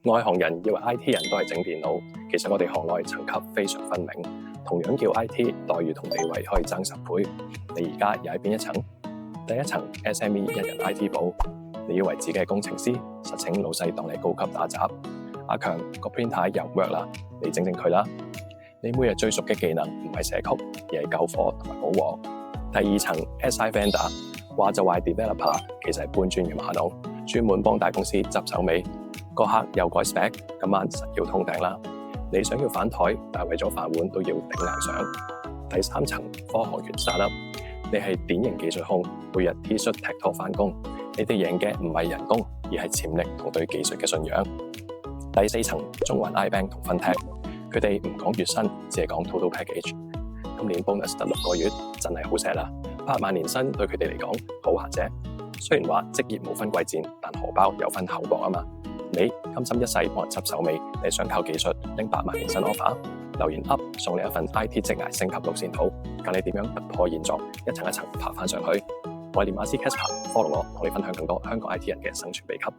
外行人以為 IT 人都係整電腦，其實我哋行內層級非常分明。同樣叫 IT，待遇同地位可以爭10倍。你而家又喺邊一層？第一層 SME 一人 IT 部，你以為自己係工程師，實情老細當你高級打雜。阿強個 printer 又唔 work 啦，你整佢啦。你每日最熟嘅技能唔係寫曲，而係救火同埋補鑊。第二層 SI vendor， 話就話 developer， 其實係搬磚嘅馬龍，專門幫大公司執手尾。個客又改 spec， 今晚實要通頂啦。你想要反台，但係為咗飯碗都要頂硬上。第三層科學園 startup， 你係典型技術控，每日 T 恤踢拖返工。你哋贏嘅唔係人工，而係潛力同對技術嘅信仰。第四層中環 iBank 同 Fintech， 佢哋唔講月薪，只係講 total package。今年 bonus 得6個月，真係好錫啦！8萬年薪對佢哋嚟講好閒啫。雖然話職業冇分貴賤，但荷包有分厚薄啊嘛。你甘心一世幫人執手尾，你想靠技術拎8萬年薪 offer？ 留言 up 送你一份 IT 職涯升級路線圖，教你點樣突破現狀，一層一層爬返上去。我係練馬師 Casper，follow 我，同你分享更多香港 IT 人嘅生存秘笈。